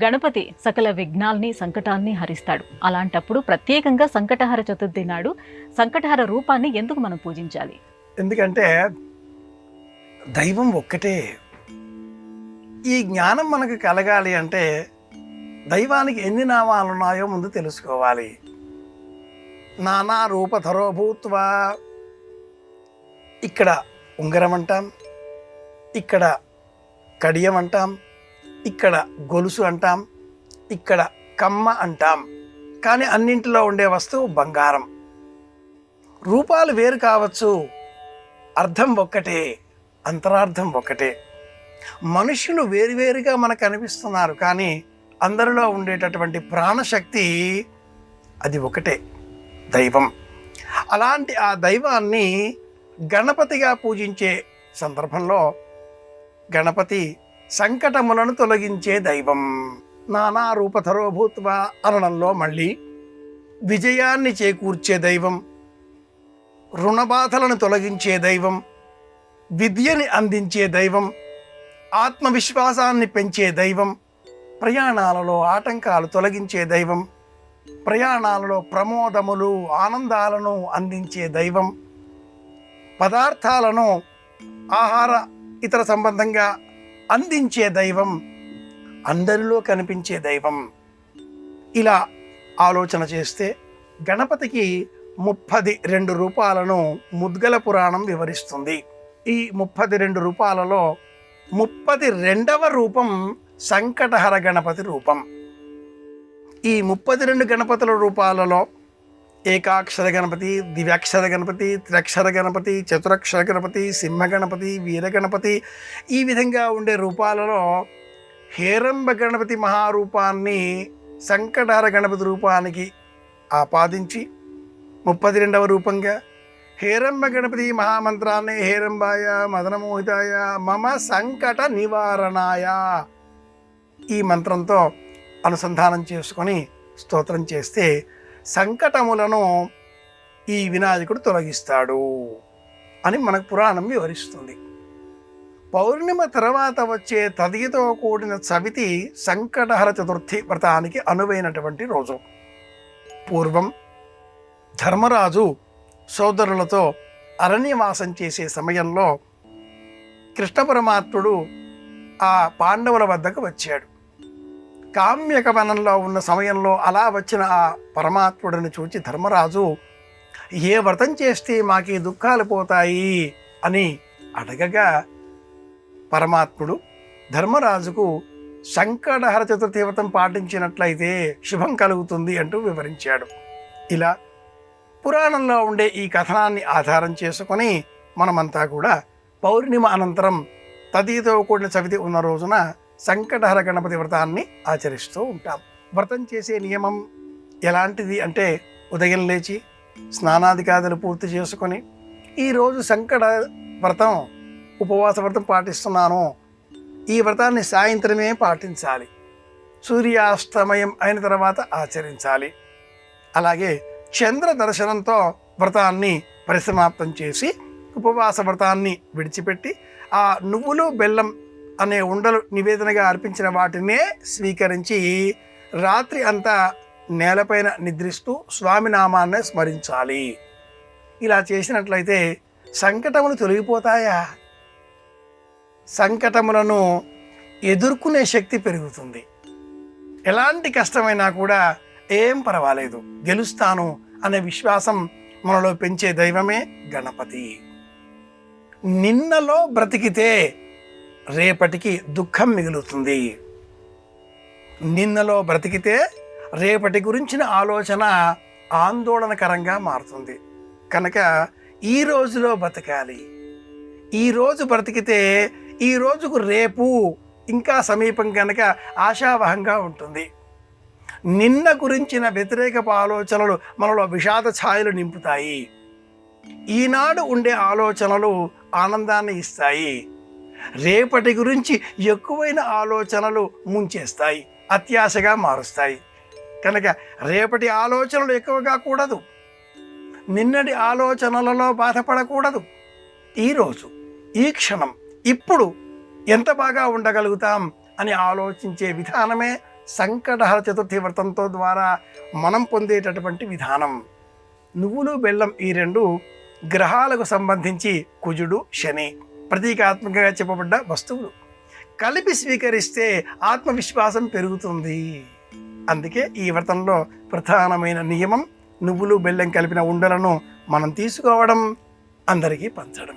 గణపతి సకల విఘ్నాల్ని సంకటాల్ని హరిస్తాడు. అలాంటప్పుడు ప్రత్యేకంగా సంకటహర చతుర్థి నాడు సంకటహర రూపాన్ని ఎందుకు మనం పూజించాలి? ఎందుకంటే దైవం ఒక్కటే. ఈ జ్ఞానం మనకు కలగాలి అంటే దైవానికి ఎన్ని నామాలు ఉన్నాయో ముందు తెలుసుకోవాలి. నానా రూపధరో భూత్వా, ఇక్కడ ఉంగరం అంటాం, ఇక్కడ కడియం అంటాం, ఇక్కడ గొలుసు అంటాం, ఇక్కడ కమ్మ అంటాం. కానీ అన్నింటిలో ఉండే వస్తువు బంగారం. రూపాలు వేరు కావచ్చు, అర్థం ఒక్కటే, అంతరార్థం ఒక్కటే. మనుషులు వేరువేరుగా మనకు కనిపిస్తున్నారు, కానీ అందరిలో ఉండేటటువంటి ప్రాణశక్తి అది ఒకటే, దైవం. అలాంటి ఆ దైవాన్ని గణపతిగా పూజించే సందర్భంలో గణపతి సంకటములను తొలగించే దైవం. నానా రూపధరో భూత్వా అనడంలో మళ్ళీ విజయాన్ని చేకూర్చే దైవం, రుణబాధలను తొలగించే దైవం, విద్యని అందించే దైవం, ఆత్మవిశ్వాసాన్ని పెంచే దైవం, ప్రయాణాలలో ఆటంకాలు తొలగించే దైవం, ప్రయాణాలలో ప్రమోదములు ఆనందాలను అందించే దైవం, పదార్థాలను ఆహార ఇతర సంబంధంగా అందించే దైవం, అందరిలో కనిపించే దైవం. ఇలా ఆలోచన చేస్తే గణపతికి 32 రూపాలను ముద్గల పురాణం వివరిస్తుంది. ఈ 32 రూపాలలో 32వ రూపం సంకటహర గణపతి రూపం. ఈ 32 గణపతుల రూపాలలో ఏకాక్షర గణపతి, దివ్యాక్షర గణపతి, త్రక్షర గణపతి, చతురక్షర గణపతి, సింహ గణపతి, వీర గణపతి, ఈ విధంగా ఉండే రూపాలలో హేరంబ గణపతి మహారూపాన్ని సంకటహర గణపతి రూపానికి ఆపాదించి 32వ రూపంగా హేరంబ గణపతి మహామంత్రాన్ని హేరంబాయ మదనమోహితాయ మమ సంకట నివారణాయ ఈ మంత్రంతో అనుసంధానం చేసుకొని స్తోత్రం చేస్తే సంకటములను ఈ వినాయకుడు తొలగిస్తాడు అని మనకు పురాణం వివరిస్తుంది. పౌర్ణిమ తర్వాత వచ్చే తదియతో కూడిన చవితి సంకటహర చతుర్థి వ్రతానికి అనువైనటువంటి రోజు. పూర్వం ధర్మరాజు సోదరులతో అరణ్యవాసం చేసే సమయంలో కృష్ణ పరమాత్ముడు ఆ పాండవుల వద్దకు వచ్చాడు. కామ్యక వనంలో ఉన్న సమయంలో అలా వచ్చిన ఆ పరమాత్ముడిని చూచి ధర్మరాజు ఏ వ్రతం చేస్తే మాకు దుఃఖాలు పోతాయి అని అడగగా పరమాత్ముడు ధర్మరాజుకు సంకటహర చతుర్థి వ్రతం పాటించినట్లయితే శుభం కలుగుతుంది అంటూ వివరించాడు. ఇలా పురాణంలో ఉండే ఈ కథనాన్ని ఆధారం చేసుకొని మనమంతా కూడా పౌర్ణిమ అనంతరం తదితో కూడిన చవితి ఉన్న రోజున సంకటహర గణపతి వ్రతాన్ని ఆచరిస్తూ ఉంటాం. వ్రతం చేసే నియమం ఎలాంటిది అంటే ఉదయం లేచి స్నానాదికాదులు పూర్తి చేసుకొని ఈరోజు సంకట వ్రతం ఉపవాస వ్రతం పాటిస్తున్నాను, ఈ వ్రతాన్ని సాయంత్రమే పాటించాలి, సూర్యాస్తమయం అయిన తర్వాత ఆచరించాలి. అలాగే చంద్ర దర్శనంతో వ్రతాన్ని పరిసమాప్తం చేసి ఉపవాస వ్రతాన్ని విడిచిపెట్టి ఆ నువ్వులు బెల్లం అనే ఉండలు నివేదనగా అర్పించిన వాటినే స్వీకరించి రాత్రి అంతా నేలపైన నిద్రిస్తూ స్వామి నామాన్ని స్మరించాలి. ఇలా చేసినట్లయితే సంకటములు తొలగిపోతాయా? సంకటములను ఎదుర్కొనే శక్తి పెరుగుతుంది. ఎలాంటి కష్టమైనా కూడా ఏం పర్వాలేదు, గెలుస్తాను అనే విశ్వాసం మనలో పెంచే దైవమే గణపతి. నిన్నలో బ్రతికితే రేపటికి దుఃఖం మిగులుతుంది. నిన్నలో బ్రతికితే రేపటి గురించిన ఆలోచన ఆందోళనకరంగా మారుతుంది. కనుక ఈ రోజులో బ్రతకాలి. ఈరోజు బ్రతికితే ఈ రోజుకు రేపు ఇంకా సమీపం కనుక ఆశావహంగా ఉంటుంది. నిన్న గురించిన వ్యతిరేకపు ఆలోచనలు మనలో విషాద ఛాయలు నింపుతాయి. ఈనాడు ఉండే ఆలోచనలు ఆనందాన్ని ఇస్తాయి. రేపటి గురించి ఎక్కువైన ఆలోచనలు ముంచేస్తాయి, అత్యాశగా మారుస్తాయి. కనుక రేపటి ఆలోచనలు ఎక్కువగా కూడదు, నిన్నటి ఆలోచనలలో బాధపడకూడదు. ఈరోజు ఈ క్షణం ఇప్పుడు ఎంత బాగా ఉండగలుగుతాం అని ఆలోచించే విధానమే సంకటహర చతుర్థి వ్రతంతో ద్వారా మనం పొందేటటువంటి విధానం. నువ్వులు బెల్లం ఈ రెండు గ్రహాలకు సంబంధించి కుజుడు శని ప్రతీకాత్మకంగా చెప్పబడ్డ వస్తువులు. కలిపి స్వీకరిస్తే ఆత్మవిశ్వాసం పెరుగుతుంది. అందుకే ఈ వ్రతంలో ప్రధానమైన నియమం నువ్వులు బెల్లం కలిపిన ఉండలను మనం తీసుకోవడం, అందరికీ పంచడం.